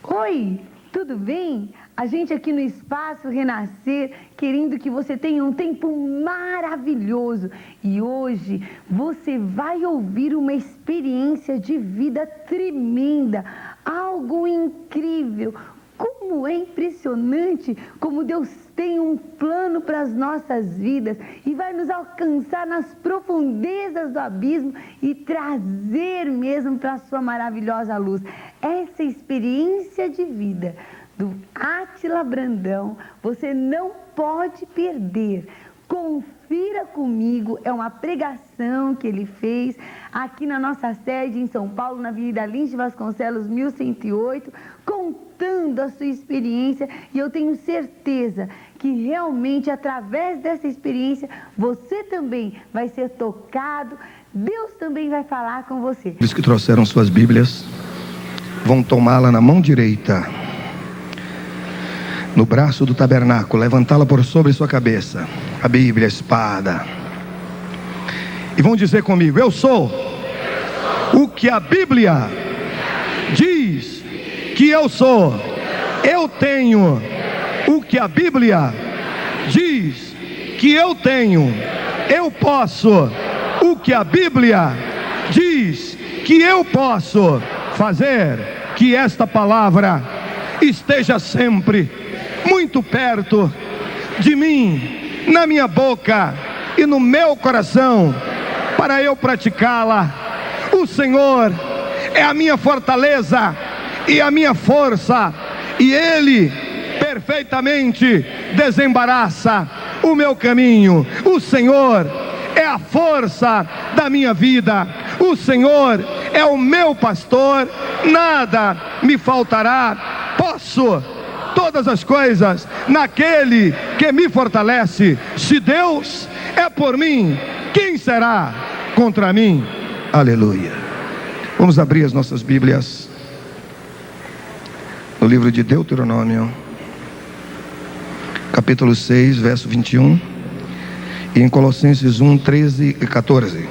Oi, tudo bem? A gente aqui no Espaço Renascer, querendo que você tenha um tempo maravilhoso. E hoje você vai ouvir uma experiência de vida tremenda, algo incrível. Como é impressionante como Deus tem um plano para as nossas vidas e vai nos alcançar nas profundezas do abismo e trazer mesmo para a sua maravilhosa luz. Essa experiência de vida do Átila Brandão, você não pode perder. Confira comigo, é uma pregação que ele fez aqui na nossa sede em São Paulo, na Avenida Lins de Vasconcelos, 1108, contando a sua experiência, e eu tenho certeza que realmente através dessa experiência você também vai ser tocado, Deus também vai falar com você. Os que trouxeram suas Bíblias vão tomá-la na mão direita, no braço do tabernáculo, levantá-la por sobre sua cabeça, a Bíblia, a espada, e vão dizer comigo: eu sou o que a Bíblia diz que eu sou. Eu tenho o que a Bíblia diz que eu tenho. Eu posso o que a Bíblia diz que eu posso fazer. Que esta palavra esteja sempre muito perto de mim, na minha boca e no meu coração, para eu praticá-la. O Senhor é a minha fortaleza e a minha força, e Ele perfeitamente desembaraça o meu caminho. O Senhor é a força da minha vida. O Senhor é o meu pastor, nada me faltará. Posso todas as coisas naquele que me fortalece. Se Deus é por mim, quem será contra mim? Aleluia. Vamos abrir as nossas Bíblias no livro de Deuteronômio, capítulo 6, verso 21, e em Colossenses 1, 13 e 14.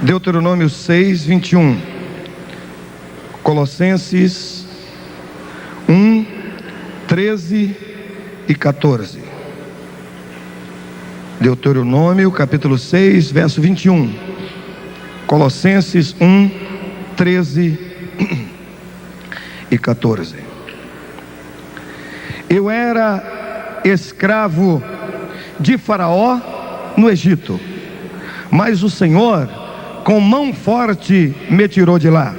Deuteronômio 6, 21, Colossenses 1, 13 e 14. Deuteronômio capítulo 6, verso 21, Colossenses 1, 13 e 14. Eu era escravo de Faraó no Egito, mas o Senhor com mão forte me tirou de lá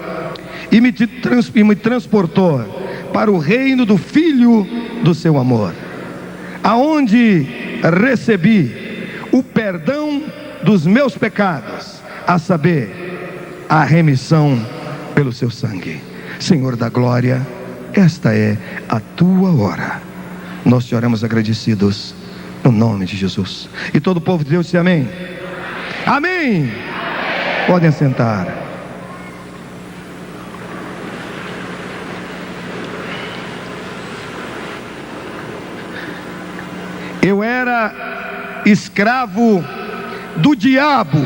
e me transportou para o reino do Filho do seu amor, aonde recebi o perdão dos meus pecados, a saber, a remissão pelo seu sangue. Senhor da glória, esta é a tua hora. Nós te oramos agradecidos no nome de Jesus. E todo o povo de Deus diz amém. Amém. Podem sentar. Eu era escravo do diabo.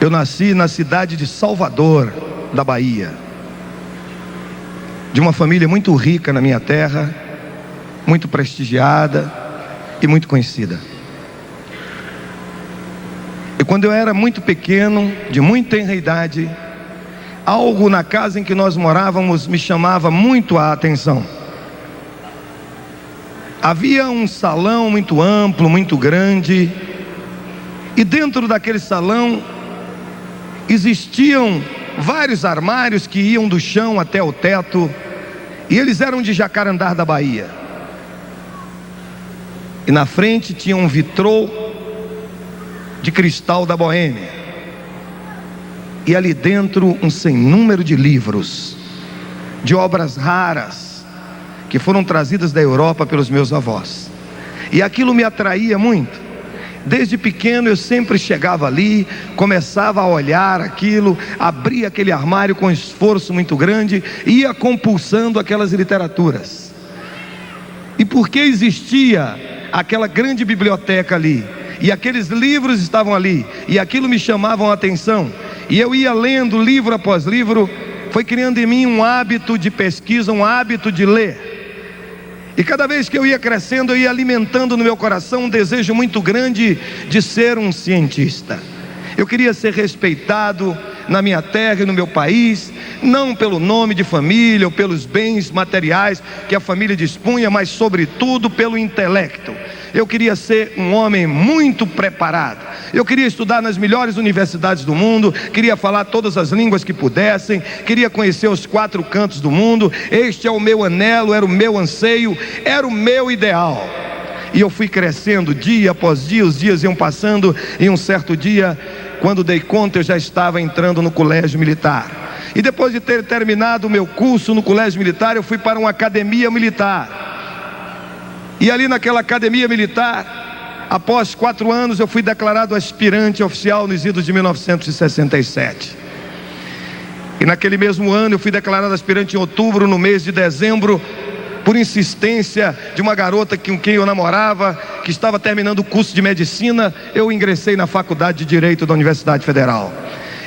Eu nasci na cidade de Salvador, da Bahia, de uma família muito rica na minha terra, muito prestigiada e muito conhecida. E quando eu era muito pequeno, de muito tenra idade, algo na casa em que nós morávamos me chamava muito a atenção. Havia um salão muito amplo, muito grande, e dentro daquele salão existiam vários armários que iam do chão até o teto, e eles eram de Jacarandá da Bahia. E na frente tinha um vitrô de cristal da Boêmia, e ali dentro um sem número de livros, de obras raras, que foram trazidas da Europa pelos meus avós. E aquilo me atraía muito. Desde pequeno eu sempre chegava ali, começava a olhar aquilo, abria aquele armário com esforço muito grande, ia compulsando aquelas literaturas. E porque existia aquela grande biblioteca ali, e aqueles livros estavam ali, e aquilo me chamava a atenção, E eu ia lendo livro após livro, foi criando em mim um hábito de pesquisa, um hábito de ler. E cada vez que eu ia crescendo, eu ia alimentando no meu coração um desejo muito grande de ser um cientista. Eu queria ser respeitado na minha terra e no meu país, não pelo nome de família ou pelos bens materiais que a família dispunha, mas sobretudo pelo intelecto. Eu queria ser um homem muito preparado. Eu queria estudar nas melhores universidades do mundo, queria falar todas as línguas que pudessem, queria conhecer os 4 cantos do mundo. Este é o meu anelo, era o meu anseio, era o meu ideal. E eu fui crescendo dia após dia, os dias iam passando, e um certo dia, quando dei conta, eu já estava entrando no colégio militar. E depois de ter terminado o meu curso no colégio militar, eu fui para uma academia militar. E ali naquela academia militar, após 4 anos, eu fui declarado aspirante oficial nos idos de 1967. E naquele mesmo ano, eu fui declarado aspirante em outubro, no mês de dezembro, por insistência de uma garota com quem eu namorava, que estava terminando o curso de medicina. Eu ingressei na faculdade de Direito da Universidade Federal.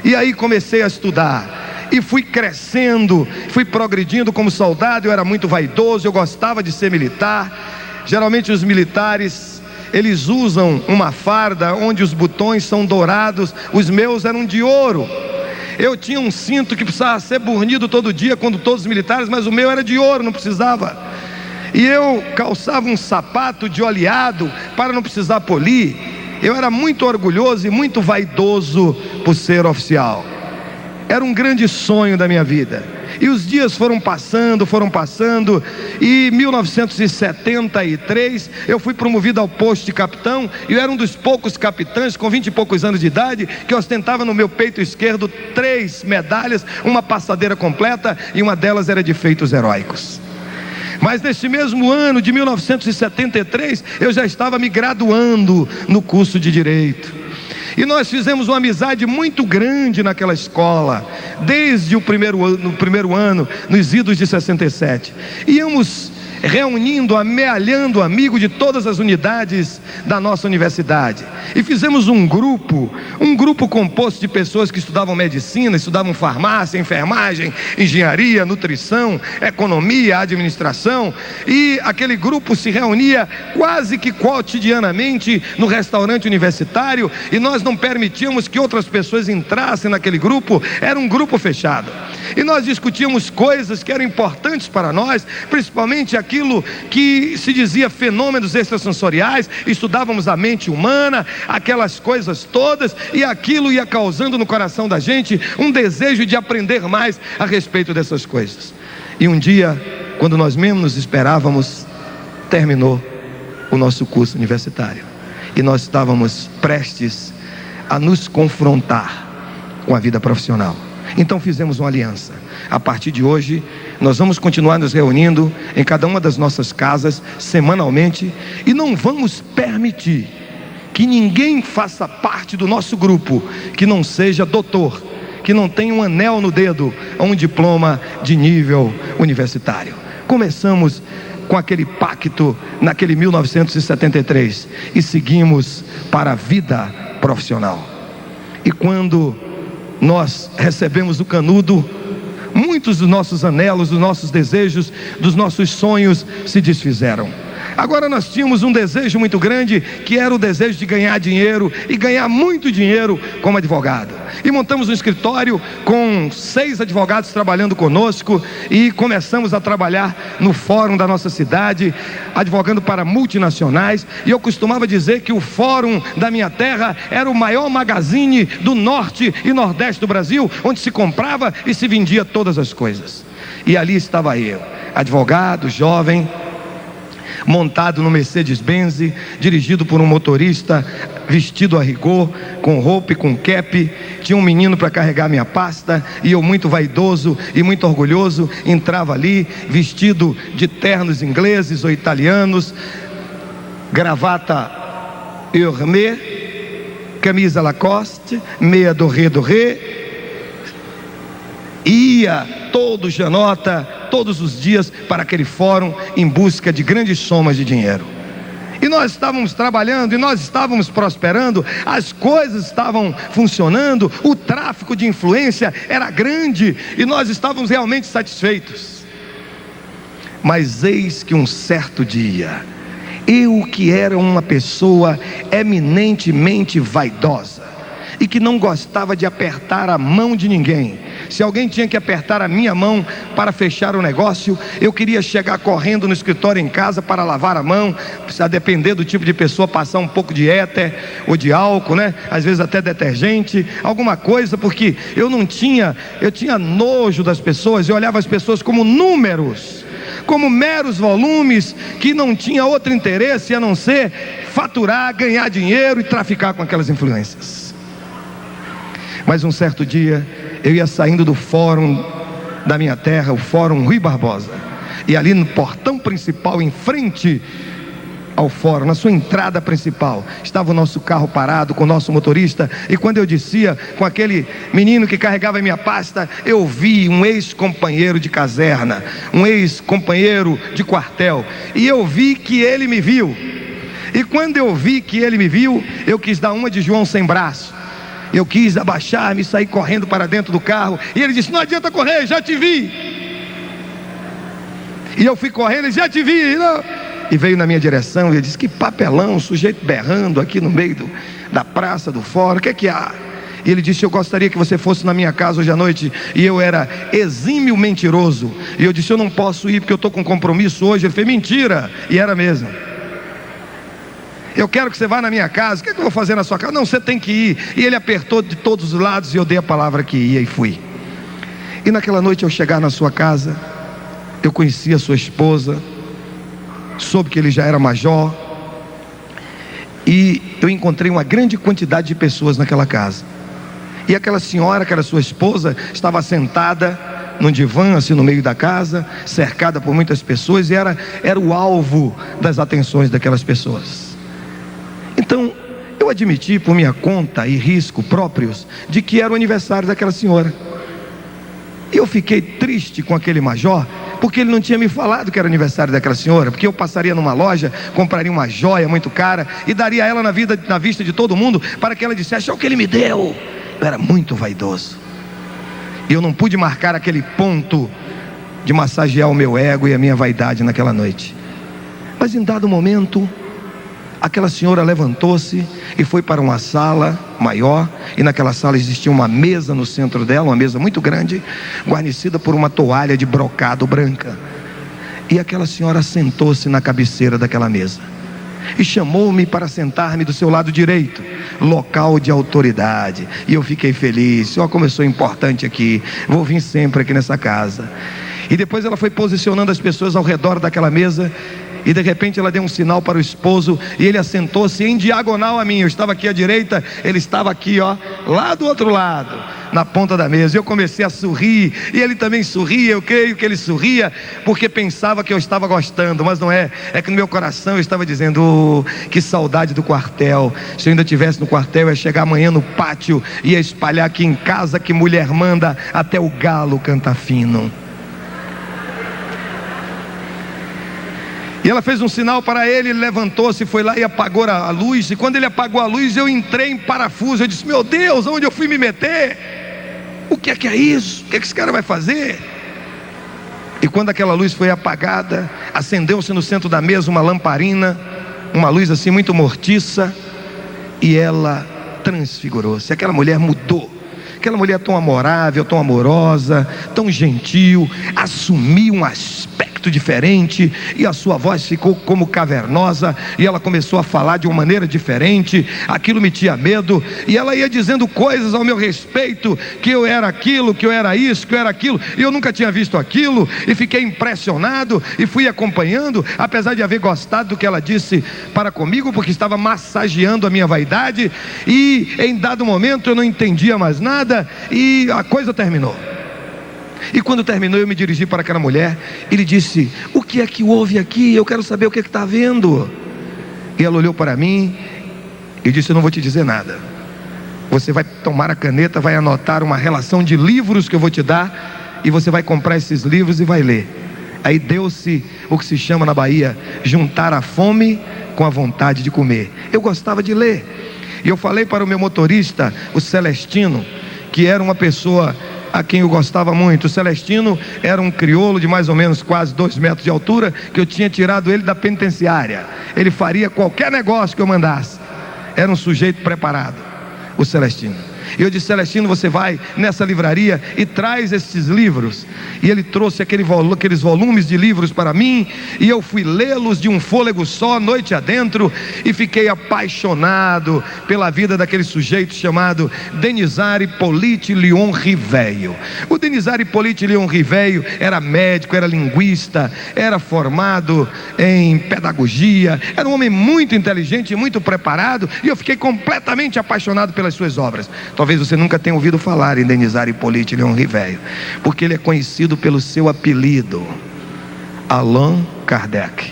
E aí comecei a estudar. E fui crescendo, fui progredindo como soldado. Eu era muito vaidoso, eu gostava de ser militar. Geralmente os militares, eles usam uma farda onde os botões são dourados. Os meus eram de ouro. Eu tinha um cinto que precisava ser burnido todo dia, quando todos os militares, mas o meu era de ouro, não precisava. E eu calçava um sapato de oleado para não precisar polir. Eu era muito orgulhoso e muito vaidoso por ser oficial. Era um grande sonho da minha vida. E os dias foram passando, e em 1973 eu fui promovido ao posto de capitão. E eu era um dos poucos capitães com 20 e poucos anos de idade que ostentava no meu peito esquerdo 3 medalhas, uma passadeira completa, e uma delas era de feitos heróicos. Mas neste mesmo ano de 1973 eu já estava me graduando no curso de Direito. E nós fizemos uma amizade muito grande naquela escola, desde o primeiro ano, nos idos de 67. Íamos reunindo, amealhando amigos de todas as unidades da nossa universidade. E fizemos um grupo composto de pessoas que estudavam medicina, estudavam farmácia, enfermagem, engenharia, nutrição, economia, administração. E aquele grupo se reunia quase que cotidianamente no restaurante universitário, e nós não permitíamos que outras pessoas entrassem naquele grupo. Era um grupo fechado. E nós discutíamos coisas que eram importantes para nós, principalmente aquilo que se dizia fenômenos extrasensoriais. Estudávamos a mente humana, aquelas coisas todas, e aquilo ia causando no coração da gente um desejo de aprender mais a respeito dessas coisas. E um dia, quando nós menos esperávamos, terminou o nosso curso universitário, e nós estávamos prestes a nos confrontar com a vida profissional. Então fizemos uma aliança. A partir de hoje, nós vamos continuar nos reunindo em cada uma das nossas casas, semanalmente, e não vamos permitir que ninguém faça parte do nosso grupo que não seja doutor, que não tenha um anel no dedo ou um diploma de nível universitário. Começamos com aquele pacto naquele 1973 e seguimos para a vida profissional. E quando nós recebemos o canudo, muitos dos nossos anelos, dos nossos desejos, dos nossos sonhos se desfizeram. Agora nós tínhamos um desejo muito grande, que era o desejo de ganhar dinheiro, e ganhar muito dinheiro como advogado. E montamos um escritório com 6 advogados trabalhando conosco, e começamos a trabalhar no fórum da nossa cidade, advogando para multinacionais. E eu costumava dizer que o fórum da minha terra era o maior magazine do norte e nordeste do Brasil, onde se comprava e se vendia todas as coisas. E ali estava eu, advogado, jovem, montado no Mercedes-Benz, dirigido por um motorista vestido a rigor, com roupa e com cap. Tinha um menino para carregar minha pasta, e eu, muito vaidoso e muito orgulhoso, entrava ali vestido de ternos ingleses ou italianos, gravata Hermès, camisa Lacoste, meia Doré, ia todo janota, todos os dias, para aquele fórum em busca de grandes somas de dinheiro. E e nós estávamos trabalhando, e nós estávamos prosperando, as coisas estavam funcionando, o tráfico de influência era grande, e nós estávamos realmente satisfeitos. Mas eis que um certo dia, eu que era uma pessoa eminentemente vaidosa, e que não gostava de apertar a mão de ninguém, se alguém tinha que apertar a minha mão para fechar o negócio, eu queria chegar correndo no escritório em casa para lavar a mão, a depender do tipo de pessoa, passar um pouco de éter ou de álcool, né? Às vezes até detergente, alguma coisa, porque eu tinha nojo das pessoas, eu olhava as pessoas como números, como meros volumes, que não tinha outro interesse a não ser faturar, ganhar dinheiro e traficar com aquelas influências. Mas um certo dia, eu ia saindo do fórum da minha terra, o Fórum Rui Barbosa, e ali no portão principal, em frente ao fórum, na sua entrada principal, estava o nosso carro parado com o nosso motorista, e quando eu descia com aquele menino que carregava a minha pasta, eu vi um ex-companheiro de caserna, um ex-companheiro de quartel, e eu vi que ele me viu, e quando eu vi que ele me viu, eu quis dar uma de João sem braço. Eu quis abaixar-me e sair correndo para dentro do carro, e ele disse: não adianta correr, já te vi. E eu fui correndo, ele: já te vi, não. E veio na minha direção, e ele disse: que papelão, sujeito berrando aqui no meio da praça do fórum, o que é que há? E ele disse: eu gostaria que você fosse na minha casa hoje à noite. E eu era exímio mentiroso, e eu disse: eu não posso ir porque eu estou com compromisso hoje. Ele fez: mentira, e era mesmo. Eu quero que você vá na minha casa. O que é que eu vou fazer na sua casa? Não, você tem que ir. E ele apertou de todos os lados, e eu dei a palavra que ia, e fui. E naquela noite, ao chegar na sua casa, eu conheci a sua esposa, soube que ele já era major, e eu encontrei uma grande quantidade de pessoas naquela casa. E aquela senhora, que era sua esposa, estava sentada num divã, assim no meio da casa, cercada por muitas pessoas, e era o alvo das atenções daquelas pessoas. Então, eu admiti por minha conta e risco próprios de que era o aniversário daquela senhora. E eu fiquei triste com aquele major, porque ele não tinha me falado que era o aniversário daquela senhora, porque eu passaria numa loja, compraria uma joia muito cara e daria ela na vista de todo mundo, para que ela dissesse: olha o que ele me deu. Eu era muito vaidoso, e eu não pude marcar aquele ponto de massagear o meu ego e a minha vaidade naquela noite. Mas em dado momento, aquela senhora levantou-se e foi para uma sala maior, e naquela sala existia uma mesa no centro dela, uma mesa muito grande, guarnecida por uma toalha de brocado branca. E aquela senhora sentou-se na cabeceira daquela mesa e chamou-me para sentar-me do seu lado direito, local de autoridade. E eu fiquei feliz: ó, como eu sou importante aqui, vou vir sempre aqui nessa casa. E depois ela foi posicionando as pessoas ao redor daquela mesa, e de repente ela deu um sinal para o esposo, e ele assentou-se em diagonal a mim. Eu estava aqui à direita, ele estava aqui, ó, lá do outro lado, na ponta da mesa. E eu comecei a sorrir, e ele também sorria. Eu creio que ele sorria porque pensava que eu estava gostando, mas não é. É que no meu coração eu estava dizendo: oh, que saudade do quartel. Se eu ainda estivesse no quartel, eu ia chegar amanhã no pátio, ia espalhar aqui em casa que mulher manda, até o galo canta fino. E ela fez um sinal para ele, ele levantou-se, foi lá e apagou a luz. E quando ele apagou a luz, eu entrei em parafuso. Eu disse: meu Deus, onde eu fui me meter? O que é isso? O que esse cara vai fazer? E quando aquela luz foi apagada, acendeu-se no centro da mesa uma lamparina, uma luz assim muito mortiça, e ela transfigurou-se. Aquela mulher mudou. Aquela mulher tão amorável, tão amorosa, tão gentil, assumiu um aspecto diferente, e a sua voz ficou como cavernosa, e ela começou a falar de uma maneira diferente. Aquilo me tinha medo, e ela ia dizendo coisas ao meu respeito, que eu era aquilo, que eu era isso, que eu era aquilo, e eu nunca tinha visto aquilo, e fiquei impressionado, e fui acompanhando, apesar de haver gostado do que ela disse para comigo, porque estava massageando a minha vaidade. E em dado momento eu não entendia mais nada, e a coisa terminou. E quando terminou, eu me dirigi para aquela mulher e lhe disse: o que é que houve aqui? Eu quero saber o que está havendo. E ela olhou para mim e disse: eu não vou te dizer nada. Você vai tomar a caneta, vai anotar uma relação de livros que eu vou te dar, e você vai comprar esses livros e vai ler. Aí deu-se o que se chama na Bahia juntar a fome com a vontade de comer. Eu gostava de ler. E eu falei para o meu motorista, o Celestino, que era uma pessoa a quem eu gostava muito. O Celestino era um crioulo de mais ou menos quase 2 metros de altura, que eu tinha tirado ele da penitenciária. Ele faria qualquer negócio que eu mandasse. Era um sujeito preparado, o Celestino. E eu disse: Celestino, você vai nessa livraria e traz esses livros. E ele trouxe aqueles volumes de livros para mim, e eu fui lê-los de um fôlego só, noite adentro, e fiquei apaixonado pela vida daquele sujeito chamado Denizar Hippolyte Lyon Riveio. O Denizar Hippolyte Lyon Riveio era médico, era linguista, era formado em pedagogia, era um homem muito inteligente e muito preparado, e eu fiquei completamente apaixonado pelas suas obras. Talvez você nunca tenha ouvido falar em Denizar Hippolyte Lyon Riveio, porque ele é conhecido pelo seu apelido, Allan Kardec.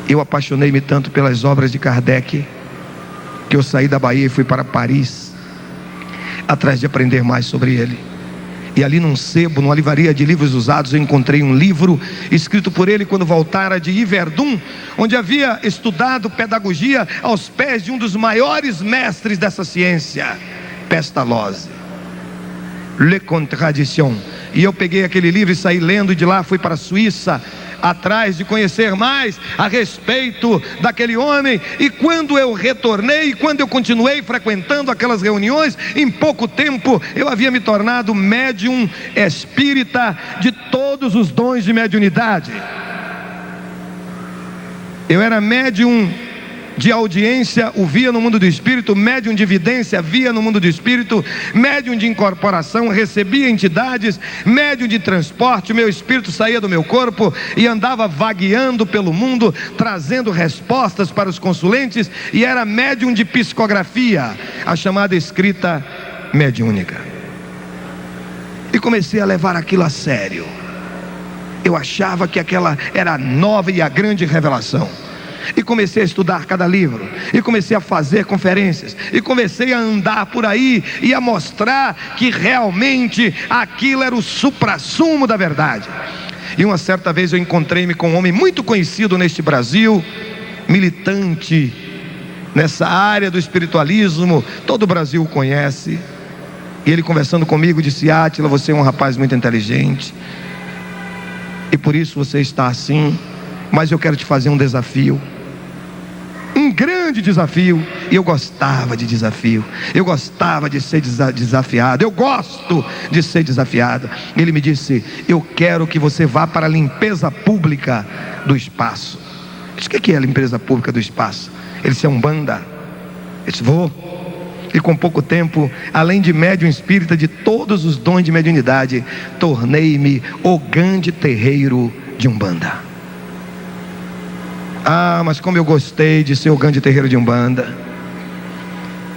Eu apaixonei-me tanto pelas obras de Kardec, que eu saí da Bahia e fui para Paris, atrás de aprender mais sobre ele. E ali num sebo, numa livraria de livros usados, eu encontrei um livro escrito por ele quando voltara de Yverdun, onde havia estudado pedagogia aos pés de um dos maiores mestres dessa ciência, Pestalozzi, Le Contradiction. E eu peguei aquele livro e saí lendo, e de lá fui para a Suíça, atrás de conhecer mais a respeito daquele homem. E quando eu retornei, quando eu continuei frequentando aquelas reuniões, em pouco tempo eu havia me tornado médium espírita de todos os dons de mediunidade. Eu era médium de audiência, o via no mundo do espírito, médium de vidência, via no mundo do espírito, médium de incorporação, recebia entidades, médium de transporte. O meu espírito saía do meu corpo e andava vagueando pelo mundo, trazendo respostas para os consulentes, e era médium de psicografia, a chamada escrita mediúnica. E comecei a levar aquilo a sério. Eu achava que aquela era a nova e a grande revelação. E comecei a estudar cada livro, e comecei a fazer conferências, e comecei a andar por aí e a mostrar que realmente aquilo era o suprassumo da verdade. E uma certa vez eu encontrei-me com um homem muito conhecido neste Brasil, militante nessa área do espiritualismo, todo o Brasil o conhece. E ele, conversando comigo, disse: Átila, você é um rapaz muito inteligente, e por isso você está assim, mas eu quero te fazer um desafio, um grande desafio. E eu gostava de desafio, eu gostava de ser desafiado, eu gosto de ser desafiado. Ele me disse: eu quero que você vá para a limpeza pública do espaço. Eu disse: o que é a limpeza pública do espaço? Ele disse: é Umbanda. Eu disse: vou. E com pouco tempo, além de médium espírita de todos os dons de mediunidade, tornei-me o grande terreiro de Umbanda. Ah, mas como eu gostei de ser o grande terreiro de Umbanda.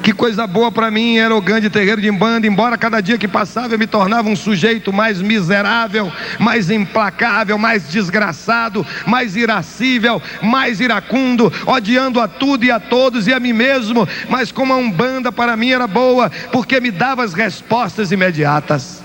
Que coisa boa para mim era o grande terreiro de Umbanda. Embora cada dia que passava eu me tornava um sujeito mais miserável, mais implacável, mais desgraçado, mais irascível, mais iracundo, odiando a tudo e a todos e a mim mesmo. Mas como a Umbanda para mim era boa, porque me dava as respostas imediatas.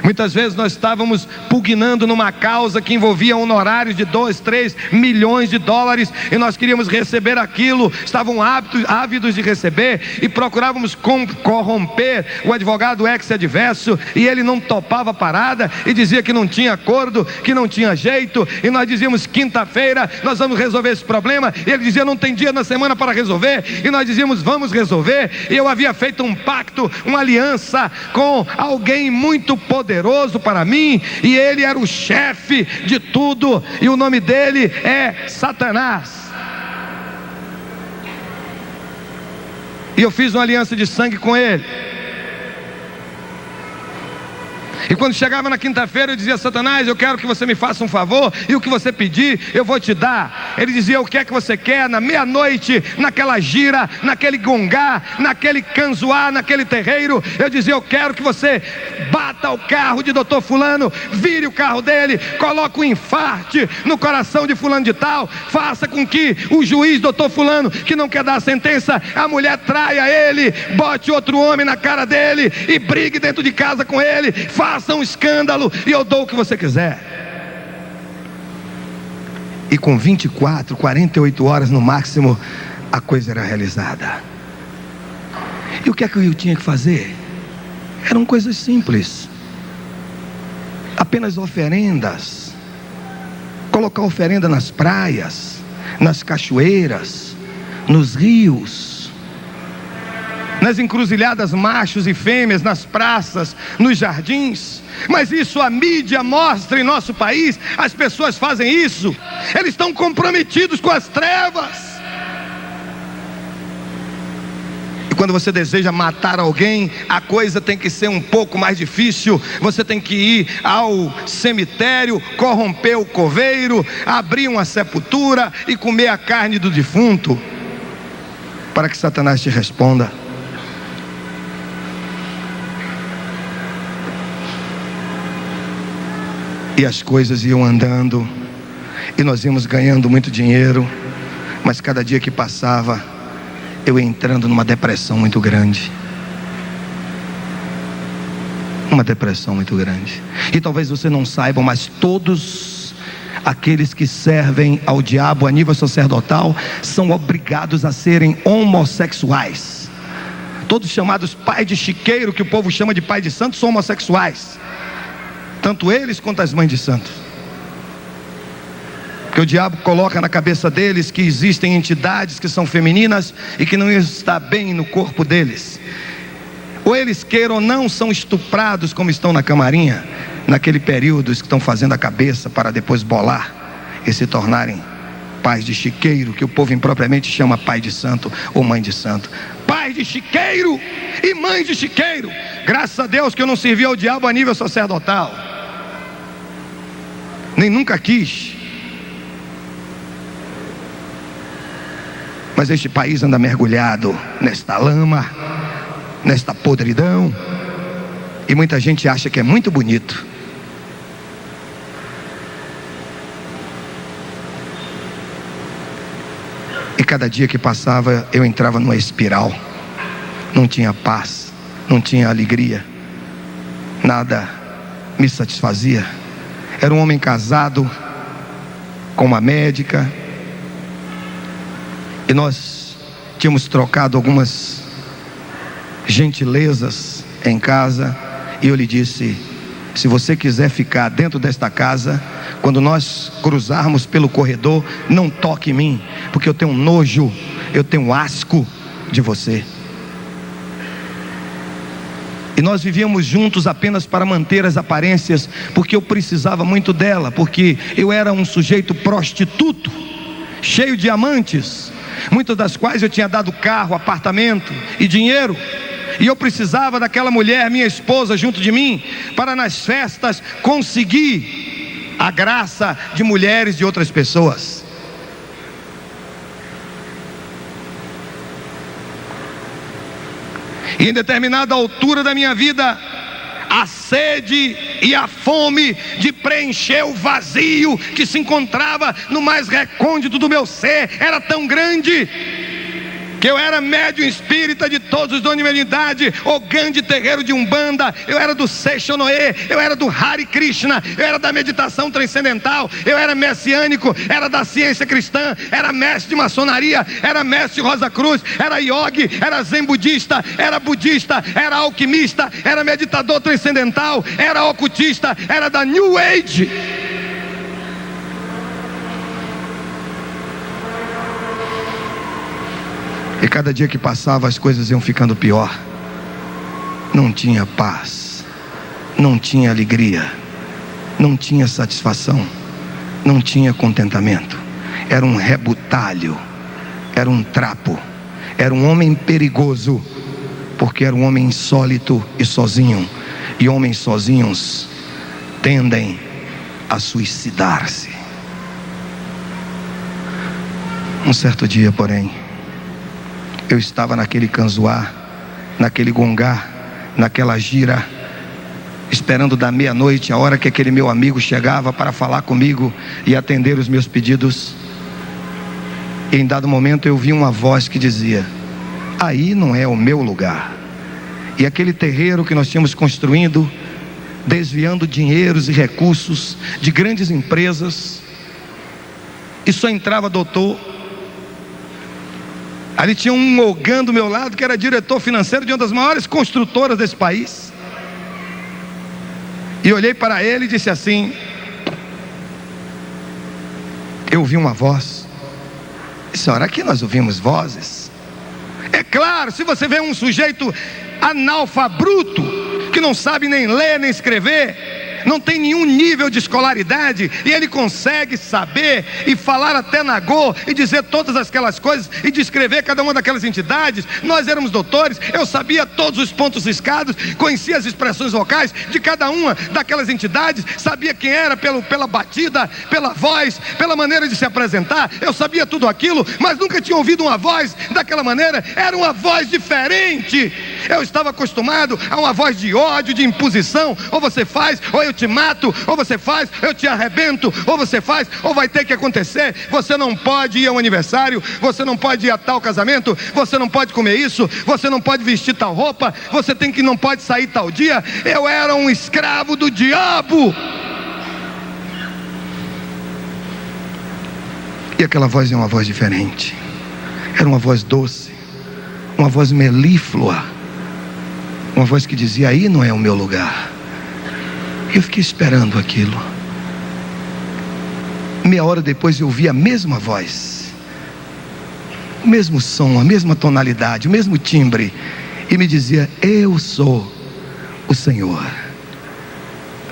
Muitas vezes nós estávamos pugnando numa causa que envolvia honorários de 2, 3 milhões de dólares, e nós queríamos receber aquilo, estavam ávidos de receber, e procurávamos corromper o advogado ex-adverso, e ele não topava a parada, e dizia que não tinha acordo, que não tinha jeito, e nós dizíamos: quinta-feira nós vamos resolver esse problema, e ele dizia: não tem dia na semana para resolver, e nós dizíamos: vamos resolver. E eu havia feito um pacto, uma aliança com alguém muito poderoso para mim, e ele era o chefe de tudo, e o nome dele é Satanás. E eu fiz uma aliança de sangue com ele. E quando chegava na quinta-feira eu dizia: Satanás, eu quero que você me faça um favor, e o que você pedir eu vou te dar. Ele dizia: o que é que você quer? Na meia-noite, naquela gira, naquele gongá, naquele canzoá, naquele terreiro, eu dizia: eu quero que você bata o carro de doutor fulano, vire o carro dele, coloque um infarte no coração de fulano de tal, faça com que o juiz doutor fulano, que não quer dar a sentença, a mulher traia ele, bote outro homem na cara dele e brigue dentro de casa com ele, faça um escândalo e eu dou o que você quiser. E com 24, 48 horas no máximo, a coisa era realizada. E o que é que eu tinha que fazer? Eram coisas simples, apenas oferendas. Colocar oferenda nas praias, nas cachoeiras, nos rios, nas encruzilhadas, machos e fêmeas, nas praças, nos jardins. Mas isso a mídia mostra em nosso país. As pessoas fazem isso, eles estão comprometidos com as trevas. E quando você deseja matar alguém, a coisa tem que ser um pouco mais difícil. Você tem que ir ao cemitério, corromper o coveiro, abrir uma sepultura e comer a carne do defunto, para que Satanás te responda. E as coisas iam andando, e nós íamos ganhando muito dinheiro, mas cada dia que passava, eu ia entrando numa depressão muito grande. Uma depressão muito grande. E talvez você não saiba, mas todos aqueles que servem ao diabo a nível sacerdotal são obrigados a serem homossexuais. Todos chamados pai de chiqueiro, que o povo chama de pai de santo, são homossexuais. Tanto eles quanto as mães de santos. Porque o diabo coloca na cabeça deles que existem entidades que são femininas e que não está bem no corpo deles. Ou eles queiram ou não, são estuprados como estão na camarinha, naquele período que estão fazendo a cabeça para depois bolar e se tornarem pais de chiqueiro, que o povo impropriamente chama pai de santo ou mãe de santo. Pai de chiqueiro e mãe de chiqueiro. Graças a Deus que eu não servi ao diabo a nível sacerdotal, nem nunca quis. Mas este país anda mergulhado nesta lama, nesta podridão, e muita gente acha que é muito bonito. E cada dia que passava, eu entrava numa espiral. Não tinha paz, não tinha alegria, nada me satisfazia. Era um homem casado com uma médica, e nós tínhamos trocado algumas gentilezas em casa, e eu lhe disse: se você quiser ficar dentro desta casa, quando nós cruzarmos pelo corredor, não toque em mim, porque eu tenho nojo, eu tenho asco de você. E nós vivíamos juntos apenas para manter as aparências, porque eu precisava muito dela, porque eu era um sujeito prostituto, cheio de amantes, muitas das quais eu tinha dado carro, apartamento e dinheiro, e eu precisava daquela mulher, minha esposa, junto de mim, para nas festas conseguir a graça de mulheres de outras pessoas. E em determinada altura da minha vida, a sede e a fome de preencher o vazio que se encontrava no mais recôndito do meu ser era tão grande, que eu era médium espírita de todos os dons de mediunidade, ogã de terreiro de Umbanda, eu era do Seixonoê, eu era do Hare Krishna, eu era da meditação transcendental, eu era messiânico, era da ciência cristã, era mestre de maçonaria, era mestre de Rosa Cruz, era yogi, era zen budista, era budista, era alquimista, era meditador transcendental, era ocultista, era da New Age. E cada dia que passava, as coisas iam ficando pior. Não tinha paz, não tinha alegria, não tinha satisfação, não tinha contentamento. Era um rebutalho, era um trapo, era um homem perigoso, porque era um homem insólito e sozinho. E homens sozinhos tendem a suicidar-se. Um certo dia, porém, eu estava naquele canzoar, naquele gongá, naquela gira, esperando da meia-noite, a hora que aquele meu amigo chegava para falar comigo e atender os meus pedidos. E em dado momento eu vi uma voz que dizia: aí não é o meu lugar. E aquele terreiro que nós tínhamos construindo, desviando dinheiros e recursos de grandes empresas, e só entrava doutor. Ali tinha um mogão do meu lado que era diretor financeiro de uma das maiores construtoras desse país. E olhei para ele e disse assim: eu ouvi uma voz. Senhora, aqui nós ouvimos vozes. É claro, se você vê um sujeito analfabruto, que não sabe nem ler nem escrever, não tem nenhum nível de escolaridade, e ele consegue saber e falar até nagô e dizer todas aquelas coisas e descrever cada uma daquelas entidades. Nós éramos doutores, eu sabia todos os pontos riscados, conhecia as expressões vocais de cada uma daquelas entidades, sabia quem era pela batida, pela voz, pela maneira de se apresentar. Eu sabia tudo aquilo, mas nunca tinha ouvido uma voz daquela maneira. Era uma voz diferente. Eu estava acostumado a uma voz de ódio, de imposição: ou você faz, ou eu te mato, ou você faz, eu te arrebento, ou você faz, ou vai ter que acontecer. Você não pode ir ao aniversário, você não pode ir a tal casamento, você não pode comer isso, você não pode vestir tal roupa, você não pode sair tal dia. Eu era um escravo do diabo. E aquela voz é uma voz diferente. Era uma voz doce, uma voz melíflua, uma voz que dizia: aí não é o meu lugar. Eu fiquei esperando aquilo. Meia hora depois eu ouvi a mesma voz, o mesmo som, a mesma tonalidade, o mesmo timbre, e me dizia: eu sou o Senhor,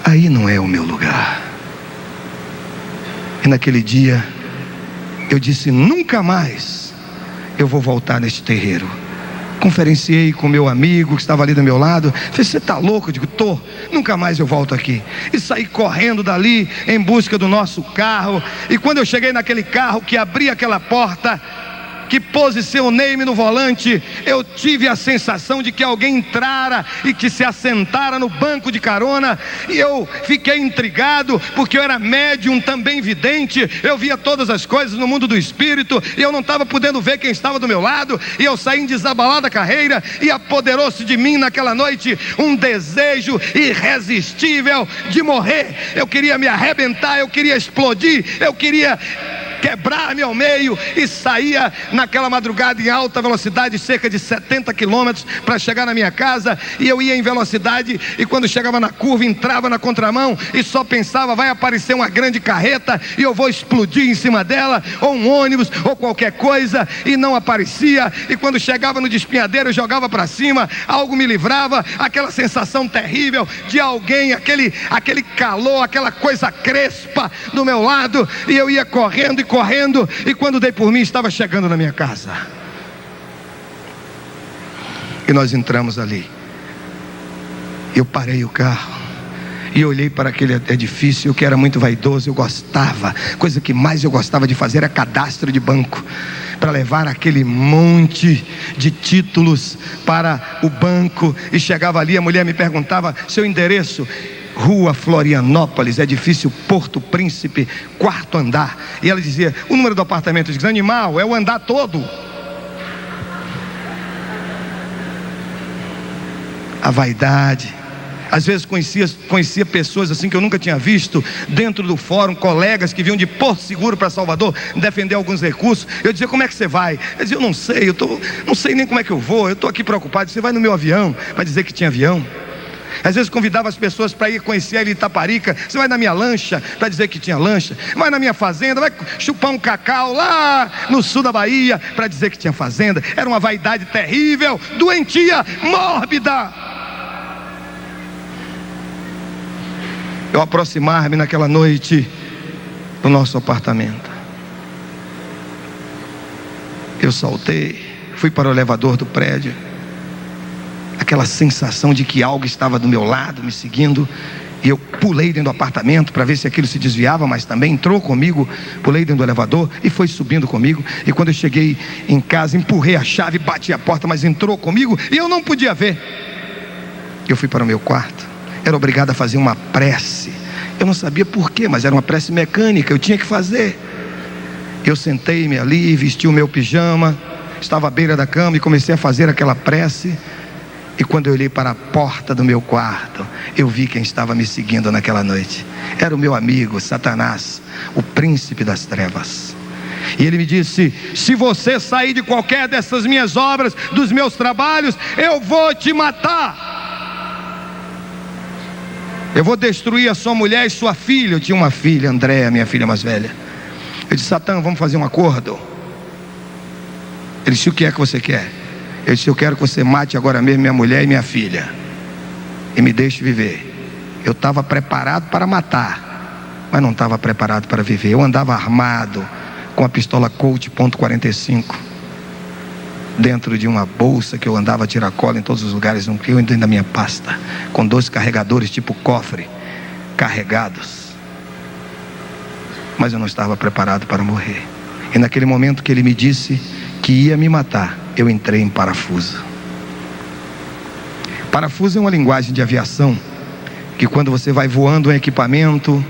aí não é o meu lugar. E naquele dia eu disse: nunca mais eu vou voltar neste terreiro. Conferenciei com meu amigo que estava ali do meu lado. Falei: você está louco? Eu digo: tô, nunca mais eu volto aqui. E saí correndo dali em busca do nosso carro. E quando eu cheguei naquele carro, que abri aquela porta, que posicionei-me no volante, eu tive a sensação de que alguém entrara e que se assentara no banco de carona. E eu fiquei intrigado, porque eu era médium, também vidente. Eu via todas as coisas no mundo do espírito, e eu não estava podendo ver quem estava do meu lado. E eu saí em desabalada carreira, e apoderou-se de mim naquela noite um desejo irresistível de morrer. Eu queria me arrebentar, eu queria explodir, eu queria quebrar-me ao meio. E saía naquela madrugada em alta velocidade, cerca de 70 quilômetros, para chegar na minha casa. E eu ia em velocidade, e quando chegava na curva, entrava na contramão, e só pensava: vai aparecer uma grande carreta e eu vou explodir em cima dela, ou um ônibus, ou qualquer coisa. E não aparecia. E quando chegava no despenhadeiro, eu jogava para cima, algo me livrava, aquela sensação terrível de alguém, aquele calor, aquela coisa crespa do meu lado. E eu ia correndo e correndo, e quando dei por mim, estava chegando na minha casa. E nós entramos ali. Eu parei o carro e olhei para aquele edifício, que era muito vaidoso. Eu gostava, coisa que mais eu gostava de fazer era cadastro de banco, para levar aquele monte de títulos para o banco. E chegava ali, a mulher me perguntava: seu endereço? Rua Florianópolis, edifício Porto Príncipe, 4º andar. E ela dizia: o número do apartamento? Eu disse: animal, é o andar todo. A vaidade. Às vezes conhecia pessoas assim que eu nunca tinha visto dentro do fórum, colegas que vinham de Porto Seguro para Salvador defender alguns recursos. Eu dizia: como é que você vai? Eu dizia: eu não sei, não sei nem como é que eu vou, eu estou aqui preocupado. Você vai no meu avião? Para dizer que tinha avião. Às vezes convidava as pessoas para ir conhecer ele em Itaparica: você vai na minha lancha? Para dizer que tinha lancha. Vai na minha fazenda? Vai chupar um cacau lá no sul da Bahia? Para dizer que tinha fazenda. Era uma vaidade terrível, doentia, mórbida. Eu aproximar-me naquela noite do nosso apartamento, eu saltei, fui para o elevador do prédio. Aquela sensação de que algo estava do meu lado, me seguindo. E eu pulei dentro do apartamento para ver se aquilo se desviava, mas também entrou comigo. Pulei dentro do elevador e foi subindo comigo. E quando eu cheguei em casa, empurrei a chave, bati a porta, mas entrou comigo e eu não podia ver. Eu fui para o meu quarto. Era obrigado a fazer uma prece. Eu não sabia porquê, mas era uma prece mecânica, eu tinha que fazer. Eu sentei-me ali, vesti o meu pijama, estava à beira da cama e comecei a fazer aquela prece. E quando eu olhei para a porta do meu quarto, eu vi quem estava me seguindo naquela noite. Era o meu amigo Satanás, o príncipe das trevas. E ele me disse: se você sair de qualquer dessas minhas obras, dos meus trabalhos, eu vou te matar. Eu vou destruir a sua mulher e sua filha. Eu tinha uma filha, Andréa, minha filha mais velha. Eu disse: Satã, vamos fazer um acordo. Ele disse: o que é que você quer? Eu disse: eu quero que você mate agora mesmo minha mulher e minha filha e me deixe viver. Eu estava preparado para matar, mas não estava preparado para viver. Eu andava armado com a pistola Colt .45 dentro de uma bolsa que eu andava a tiracola em todos os lugares, eu dentro da minha pasta, com 2 carregadores tipo cofre, carregados. Mas eu não estava preparado para morrer. E naquele momento que ele me disse que ia me matar, eu entrei em parafuso. Parafuso é uma linguagem de aviação que quando você vai voando um equipamento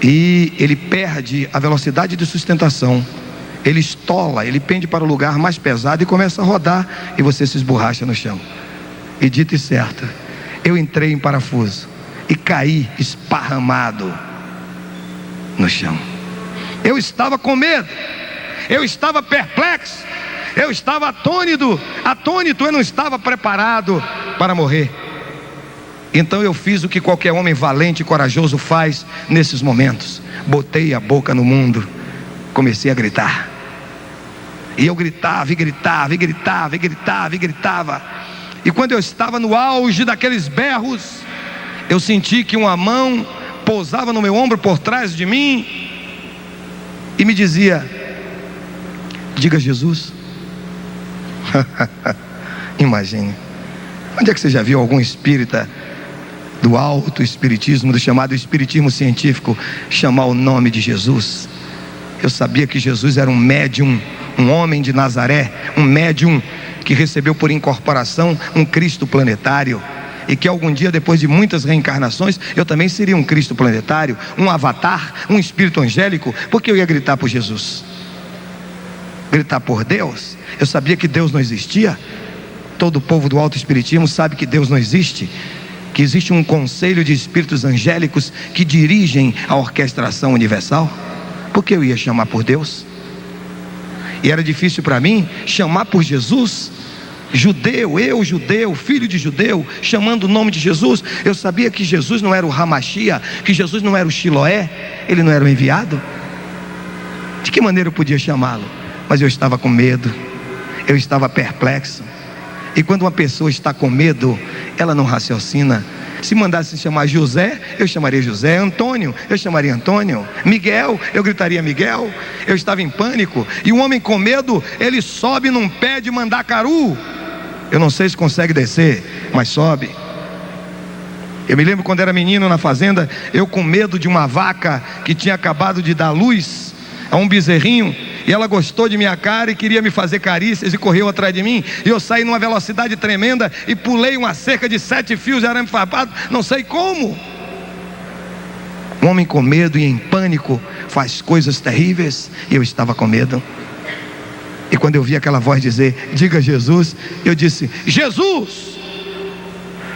e ele perde a velocidade de sustentação, ele estola, ele pende para o lugar mais pesado e começa a rodar e você se esborracha no chão. E dito e certo, eu entrei em parafuso e caí esparramado no chão. Eu estava com medo, eu estava perplexo, eu estava atônito, eu não estava preparado para morrer. Então eu fiz o que qualquer homem valente e corajoso faz nesses momentos: botei a boca no mundo, comecei a gritar. E eu gritava, e gritava, e gritava, e gritava, e gritava. E quando eu estava no auge daqueles berros, eu senti que uma mão pousava no meu ombro por trás de mim e me dizia: diga Jesus. Imagine, onde é que você já viu algum espírita do alto espiritismo, do chamado espiritismo científico, chamar o nome de Jesus? Eu sabia que Jesus era um médium, um homem de Nazaré, um médium que recebeu por incorporação um Cristo planetário, e que algum dia, depois de muitas reencarnações, eu também seria um Cristo planetário, um avatar, um espírito angélico, porque eu ia gritar por Jesus, gritar por Deus. Eu sabia que Deus não existia. Todo o povo do alto espiritismo sabe que Deus não existe, que existe um conselho de espíritos angélicos que dirigem a orquestração universal. Por que eu ia chamar por Deus? E era difícil para mim chamar por Jesus. Judeu, eu judeu, filho de judeu, chamando o nome de Jesus. Eu sabia que Jesus não era o Hamashia, que Jesus não era o Shiloé, ele não era o enviado. De que maneira eu podia chamá-lo? Mas eu estava com medo, eu estava perplexo. E quando uma pessoa está com medo, ela não raciocina. Se mandasse chamar José, eu chamaria José. Antônio, eu chamaria Antônio. Miguel, eu gritaria Miguel. Eu estava em pânico. E um homem com medo, ele sobe num pé de mandacaru. Eu não sei se consegue descer, mas sobe. Eu me lembro quando era menino na fazenda, eu com medo de uma vaca que tinha acabado de dar luz a um bezerrinho, e ela gostou de minha cara e queria me fazer carícias e correu atrás de mim, e eu saí numa velocidade tremenda e pulei uma cerca de 7 fios de arame farpado, não sei como. Um homem com medo e em pânico faz coisas terríveis, e eu estava com medo. E quando eu vi aquela voz dizer, diga Jesus, eu disse, Jesus!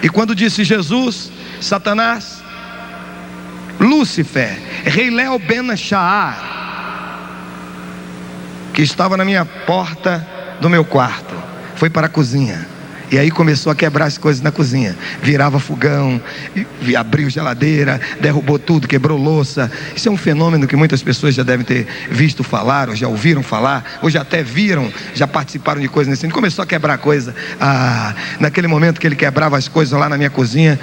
E quando disse Jesus, Satanás, Lúcifer, Reilel Ben Shaar, que estava na minha porta do meu quarto, foi para a cozinha. E aí começou a quebrar as coisas na cozinha. Virava fogão, abriu geladeira, derrubou tudo, quebrou louça. Isso é um fenômeno que muitas pessoas já devem ter visto falar, ou já ouviram falar, ou já até viram, já participaram de coisas nesse sentido. Começou a quebrar coisa. Naquele momento que ele quebrava as coisas lá na minha cozinha,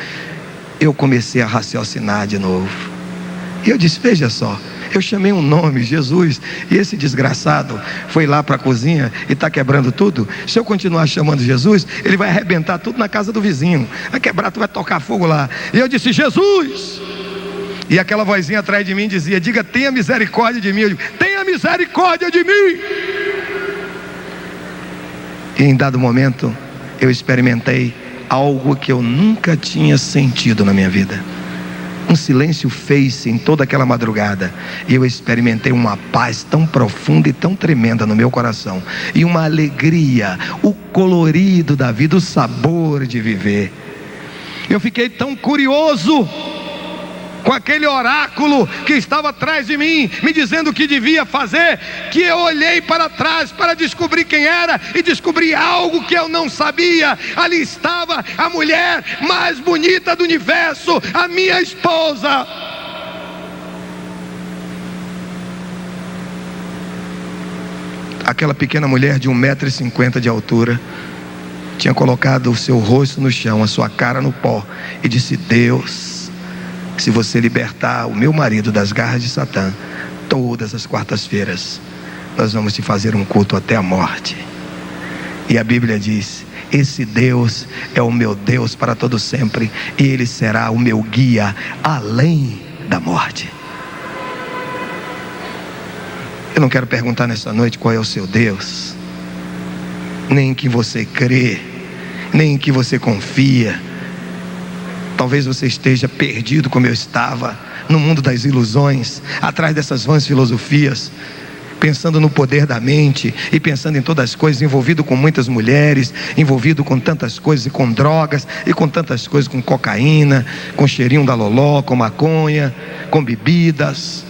eu comecei a raciocinar de novo. E eu disse, veja só, Eu chamei um nome, Jesus, e esse desgraçado foi lá para a cozinha e está quebrando tudo. Se eu continuar chamando Jesus, ele vai arrebentar tudo na casa do vizinho, vai quebrar, tu vai tocar fogo lá. E eu disse: Jesus! E aquela vozinha atrás de mim dizia: diga, tenha misericórdia de mim. Eu digo: tenha misericórdia de mim. E em dado momento eu experimentei algo que eu nunca tinha sentido na minha vida. Um silêncio fez-se em toda aquela madrugada, e eu experimentei uma paz tão profunda e tão tremenda no meu coração, e uma alegria, o colorido da vida, o sabor de viver. Eu fiquei tão curioso com aquele oráculo que estava atrás de mim, me dizendo o que devia fazer, que eu olhei para trás para descobrir quem era, e descobri algo que eu não sabia. Ali estava a mulher mais bonita do universo, a minha esposa. Aquela pequena mulher de 1,50 m de altura tinha colocado o seu rosto no chão, a sua cara no pó, e disse: Deus, se você libertar o meu marido das garras de Satã, todas as quartas-feiras nós vamos te fazer um culto até a morte. E a Bíblia diz: esse Deus é o meu Deus para todo sempre, e Ele será o meu guia além da morte. Eu não quero perguntar nessa noite qual é o seu Deus, nem em que você crê, nem em que você confia. Talvez você esteja perdido como eu estava, no mundo das ilusões, atrás dessas vãs filosofias, pensando no poder da mente e pensando em todas as coisas, envolvido com muitas mulheres, envolvido com tantas coisas, e com drogas, e com tantas coisas, com cocaína, com cheirinho da loló, com maconha, com bebidas.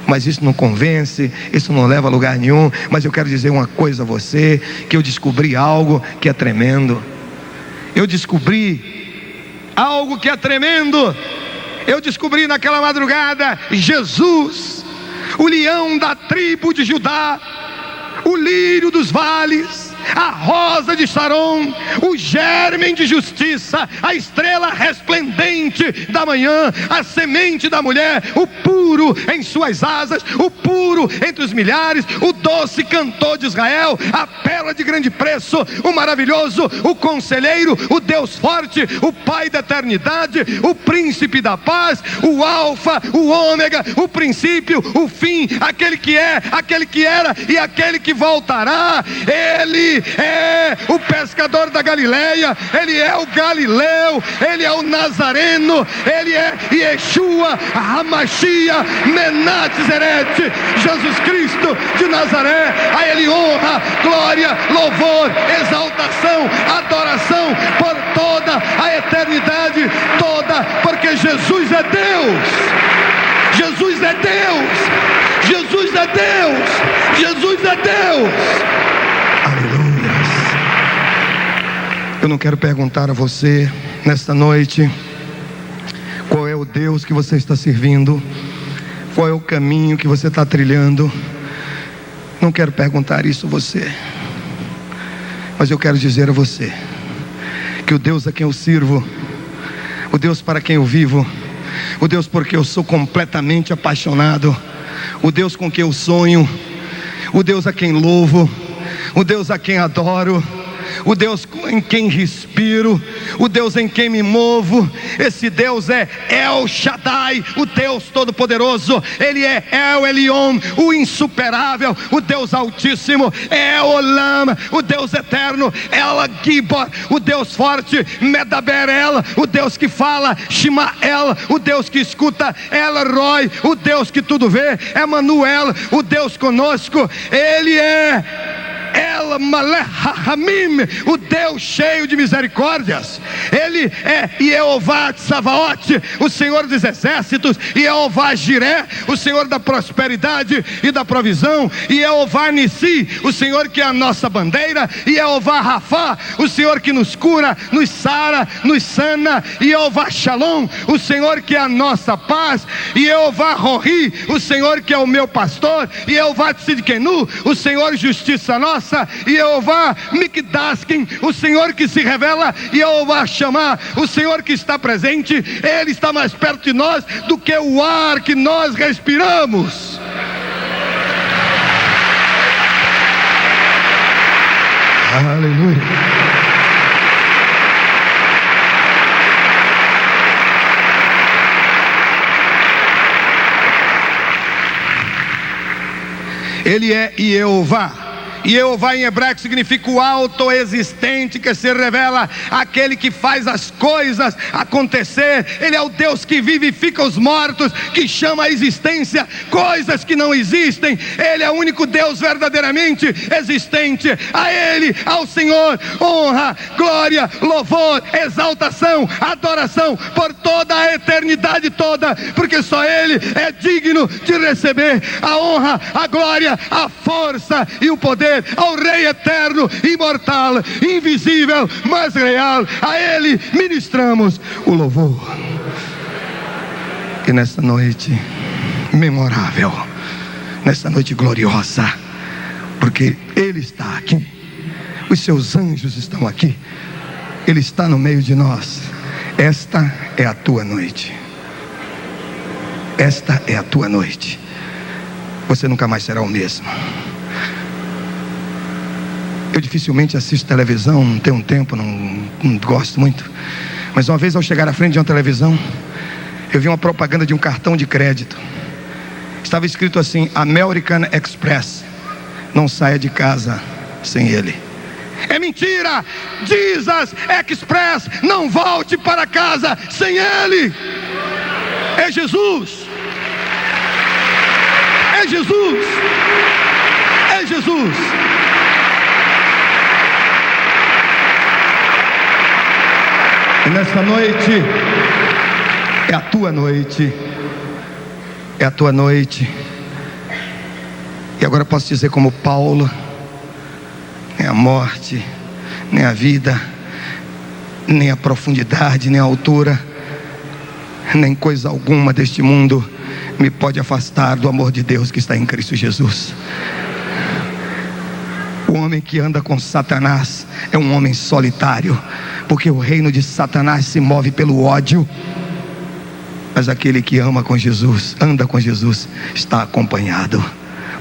Mas isso não convence, isso não leva a lugar nenhum. Mas eu quero dizer uma coisa a você, que eu descobri algo que é tremendo. Eu descobri algo que é tremendo. Eu descobri naquela madrugada Jesus, o leão da tribo de Judá, o lírio dos vales, a rosa de Sharon, o germen de justiça, a estrela resplendente da manhã, a semente da mulher, o puro em suas asas, o puro entre os milhares, o doce cantor de Israel, a pérola de grande preço, o maravilhoso, o conselheiro, o Deus forte, o Pai da eternidade, o príncipe da paz, o alfa, o ômega, o princípio, o fim, aquele que é, aquele que era e aquele que voltará. Ele é o pescador da Galileia, Ele é o Galileu, Ele é o Nazareno, Ele é Yeshua, Hamashia, Menat Zeret, Jesus Cristo de Nazaré. A Ele honra, glória, louvor, exaltação, adoração por toda a eternidade toda, porque Jesus é Deus. Jesus é Deus. Jesus é Deus. Jesus é Deus. Eu não quero perguntar a você nesta noite qual é o Deus que você está servindo, qual é o caminho que você está trilhando. Não quero perguntar isso a você, mas eu quero dizer a você que o Deus a quem eu sirvo, o Deus para quem eu vivo, o Deus por quem eu sou completamente apaixonado, o Deus com quem eu sonho, o Deus a quem louvo, o Deus a quem adoro, o Deus em quem respiro, o Deus em quem me movo, esse Deus é El Shaddai, o Deus Todo-Poderoso. Ele é El Elyon, o insuperável, o Deus Altíssimo. El Olam, o Deus eterno. El Gibor, o Deus forte. Medaber El, o Deus que fala. Shimael, o Deus que escuta. El Roi, o Deus que tudo vê. Emanuel, o Deus conosco. Ele é El Malech HaMim, o Deus cheio de misericórdias. Ele é Jeová Tsavaot, o Senhor dos exércitos. Jeová Jiré, o Senhor da prosperidade e da provisão. Jeová Nissi, o Senhor que é a nossa bandeira. Jeová Rafá, o Senhor que nos cura, nos sara, nos sana. Jeová Shalom, o Senhor que é a nossa paz. Jeová Rohi, o Senhor que é o meu pastor. Jeová Tzidkenu, o Senhor justiça nossa. Jeová Mikdaskin, o Senhor que se revela, Jeová Shammah, o Senhor que está presente. Ele está mais perto de nós do que o ar que nós respiramos. Aleluia. Ele é Jeová. Jeová em hebraico significa o autoexistente, que se revela, aquele que faz as coisas acontecer. Ele é o Deus que vivifica os mortos, que chama à existência coisas que não existem. Ele é o único Deus verdadeiramente existente. A Ele, ao Senhor, honra, glória, louvor, exaltação, adoração por toda a eternidade toda, porque só Ele é digno de receber a honra, a glória, a força e o poder. Ao Rei eterno, imortal, invisível, mas real, a Ele ministramos o louvor. E nesta noite memorável, nesta noite gloriosa, porque Ele está aqui, os seus anjos estão aqui, Ele está no meio de nós. Esta é a tua noite. Esta é a tua noite. Você nunca mais será o mesmo. Eu dificilmente assisto televisão, não tenho um tempo, não gosto muito. Mas uma vez, ao chegar à frente de uma televisão, eu vi uma propaganda de um cartão de crédito. Estava escrito assim: American Express, não saia de casa sem ele. É mentira! Jesus Express, não volte para casa sem ele. É Jesus. É Jesus. É Jesus. E nesta noite, é a tua noite, é a tua noite. E agora posso dizer como Paulo: nem a morte, nem a vida, nem a profundidade, nem a altura, nem coisa alguma deste mundo me pode afastar do amor de Deus que está em Cristo Jesus. O homem que anda com Satanás é um homem solitário, porque o reino de Satanás se move pelo ódio. Mas aquele que ama com Jesus, anda com Jesus, está acompanhado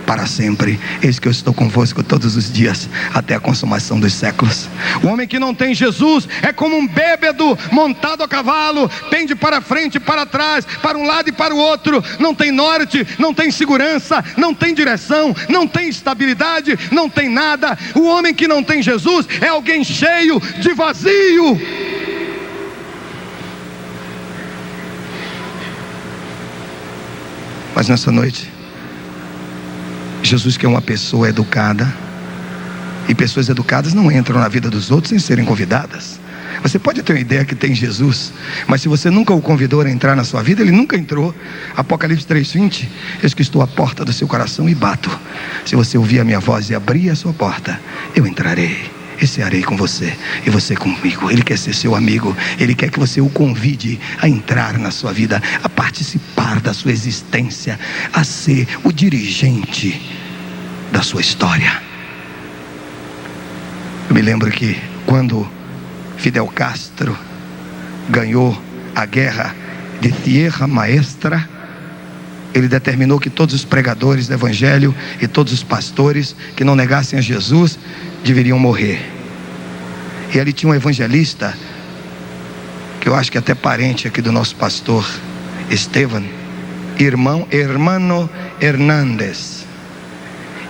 para sempre. Eis que eu estou convosco todos os dias, até a consumação dos séculos. O homem que não tem Jesus é como um bêbado montado a cavalo, pende para frente e para trás, para um lado e para o outro. Não tem norte, não tem segurança, não tem direção, não tem estabilidade, não tem nada. O homem que não tem Jesus é alguém cheio de vazio. Mas nessa noite, Jesus quer uma pessoa educada. E pessoas educadas não entram na vida dos outros sem serem convidadas. Você pode ter uma ideia que tem Jesus, mas se você nunca o convidou a entrar na sua vida, ele nunca entrou. Apocalipse 3:20: eis que estou à porta do seu coração e bato. Se você ouvir a minha voz e abrir a sua porta, eu entrarei e cearei com você, e você comigo. Ele quer ser seu amigo. Ele quer que você o convide a entrar na sua vida, a participar da sua existência, a ser o dirigente da sua história. Eu me lembro que quando Fidel Castro ganhou a guerra de Tierra Maestra, ele determinou que todos os pregadores do evangelho e todos os pastores que não negassem a Jesus deveriam morrer. E ali tinha um evangelista, que eu acho que é até parente aqui do nosso pastor Estevam, Hermano Hernández.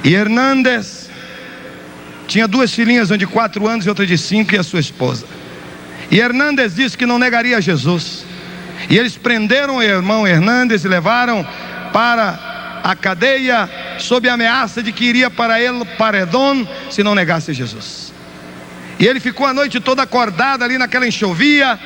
E Hernández tinha duas filhinhas, uma de 4 anos e outra de 5, e a sua esposa. E Hernández disse que não negaria Jesus. E eles prenderam o irmão Hernández e levaram para a cadeia, sob a ameaça de que iria para ele paredão se não negasse Jesus. E ele ficou a noite toda acordado ali naquela enxovia.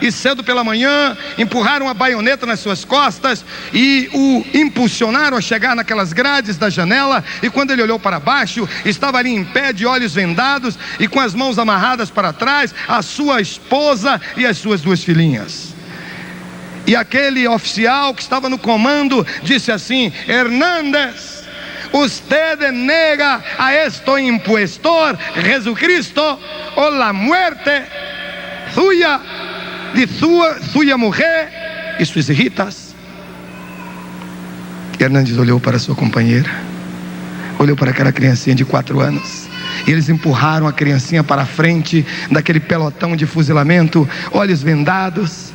E cedo pela manhã, empurraram a baioneta nas suas costas e o impulsionaram a chegar naquelas grades da janela. E quando ele olhou para baixo, estava ali em pé, de olhos vendados e com as mãos amarradas para trás, a sua esposa e as suas 2 filhinhas. E aquele oficial que estava no comando disse assim: Hernández, usted nega a este impostor, Jesucristo, o la muerte suya, de sua mulher e suas hijitas. Hernandes olhou para sua companheira, olhou para aquela criancinha de 4 anos, e eles empurraram a criancinha para a frente daquele pelotão de fuzilamento, olhos vendados,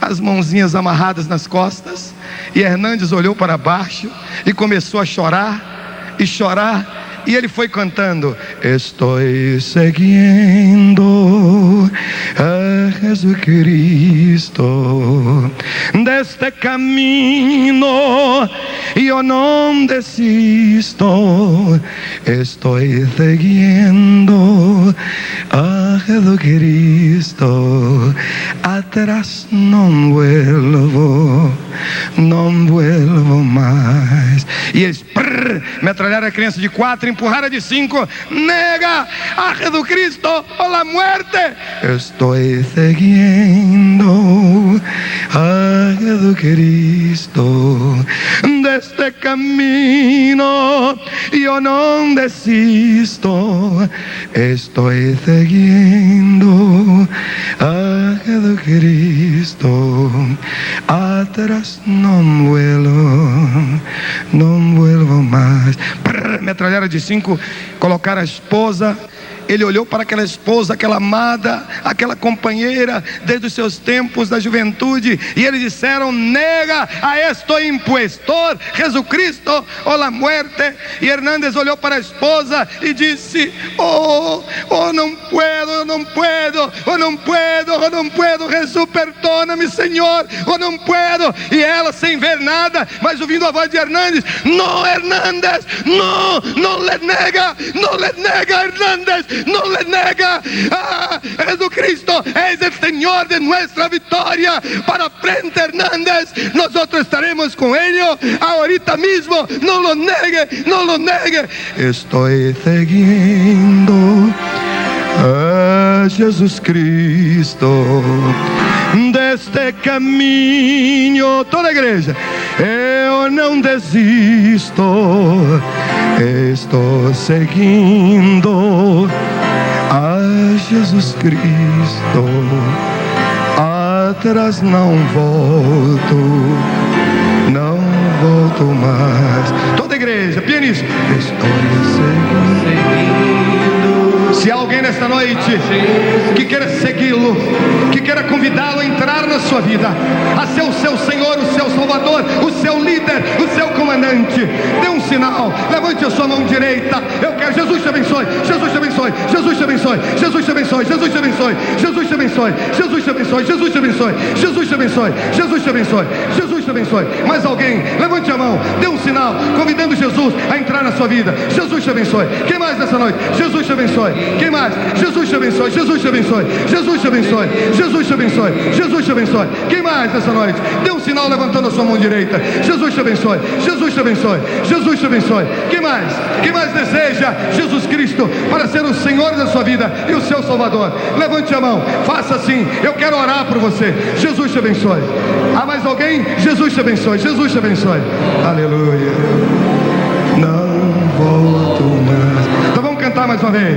as mãozinhas amarradas nas costas. E Hernandes olhou para baixo e começou a chorar e chorar. E ele foi cantando: estou seguindo a Jesucristo, deste caminho eu não desisto. Estou seguindo a Jesucristo, atrás não vuelvo mais. E eles metralharam a criança de 4, empurraram a de 5. Nega a Jesucristo ou la muerte. Estou seguindo a Jesucristo, deste caminho eu não desisto. Estou seguindo a Jesucristo, atrás não vuelvo mais. Metralharam de 5, colocaram a esposa. Ele olhou para aquela esposa, aquela amada, aquela companheira desde os seus tempos da juventude, e eles disseram: nega a este impostor, Jesucristo ou la muerte. E Hernandes olhou para a esposa e disse: oh não puedo, Jesus, perdona-me, Senhor, não puedo. E ela, sem ver nada, mas ouvindo a voz de Hernandes: não, Hernandes, não le nega, Hernandes, no le nega. Jesucristo es el Señor de nuestra victoria. Para frente, Hernandes, nosotros estaremos con ellos ahorita mismo. No lo negue. Estoy seguindo a Jesus Cristo, deste caminho. Toda a igreja: eu não desisto. Estou seguindo a Jesus Cristo, atrás não volto mais. Toda a igreja, pianista: estou seguindo. Se há alguém nesta noite que queira segui-lo, que queira convidá-lo a entrar na sua vida, a ser o seu Senhor, o seu Salvador, o seu líder, o seu comandante, dê um sinal, levante a sua mão direita. Eu quero. Jesus te abençoe, Jesus te abençoe, Jesus te abençoe, Jesus te abençoe, Jesus te abençoe, Jesus te abençoe, Jesus te abençoe, Jesus te abençoe, Jesus te abençoe, Jesus te abençoe, Jesus te abençoe. Mais alguém? Levante a mão, dê um sinal, convidando Jesus a entrar na sua vida. Jesus te abençoe. Quem mais nessa noite? Jesus te abençoe. Quem mais? Jesus te abençoe, Jesus te abençoe, Jesus te abençoe, Jesus te abençoe, Jesus te abençoe. Quem mais nessa noite? Dê um sinal levantando a sua mão direita. Jesus te abençoe, Jesus te abençoe, Jesus te abençoe. Quem mais? Quem mais deseja Jesus Cristo para ser o Senhor da sua vida e o seu Salvador? Levante a mão, faça assim. Eu quero orar por você. Jesus te abençoe. Há mais alguém? Jesus te abençoe, Jesus te abençoe. Aleluia. Não volto mais. Então vamos cantar mais uma vez.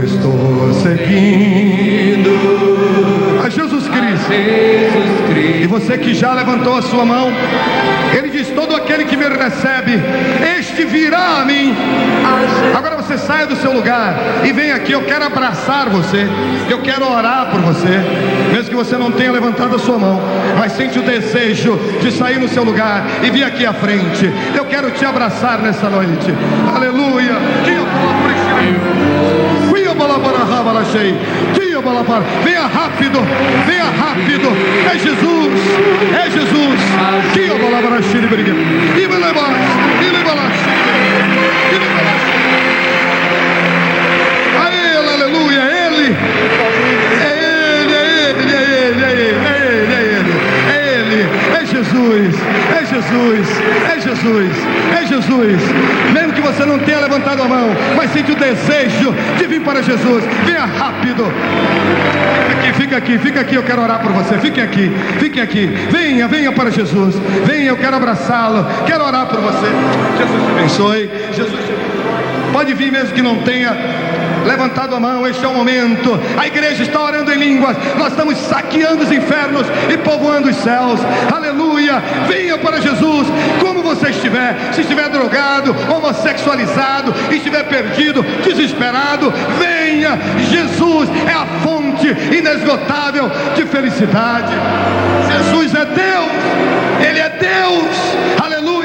Estou seguindo a Jesus Cristo. E você que já levantou a sua mão, ele diz: todo aquele que me recebe, este virá a mim. Agora você saia do seu lugar e vem aqui. Eu quero abraçar você, eu quero orar por você, mesmo que você não tenha levantado a sua mão, mas sente o desejo de sair no seu lugar e vir aqui à frente. Eu quero te abraçar nessa noite. Aleluia. Venha rápido, venha rápido. É Jesus, é Jesus. A Ele, aleluia, é Ele. É Ele, é Ele, é Ele, é Ele, é Ele, é Ele, é Jesus, é Jesus. Jesus, é Jesus, é Jesus. Mesmo que você não tenha levantado a mão, mas sente o desejo de vir para Jesus, venha rápido. Fica aqui, eu quero orar por você. Fique aqui, venha para Jesus. Venha, eu quero abraçá-lo, quero orar por você. Jesus te abençoe. Jesus te abençoe. Pode vir mesmo que não tenha levantado a mão, este é o momento. A igreja está orando em línguas. Nós estamos saqueando os infernos e povoando os céus. Aleluia. Venha para Jesus, como você estiver. Se estiver drogado, homossexualizado, estiver perdido, desesperado, venha. Jesus é a fonte inesgotável de felicidade. Jesus é Deus, Ele é Deus. Aleluia.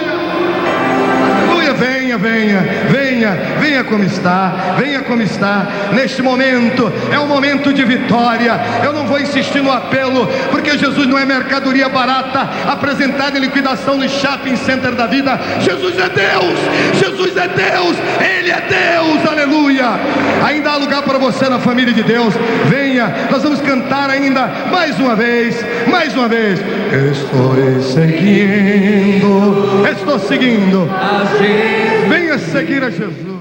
Venha como está, neste momento, é um momento de vitória. Eu não vou insistir no apelo, porque Jesus não é mercadoria barata, apresentada em liquidação no shopping center da vida. Jesus é Deus, Ele é Deus, aleluia. Ainda há lugar para você na família de Deus, venha, nós vamos cantar ainda mais uma vez. Estou seguindo. Venha seguir a Jesus.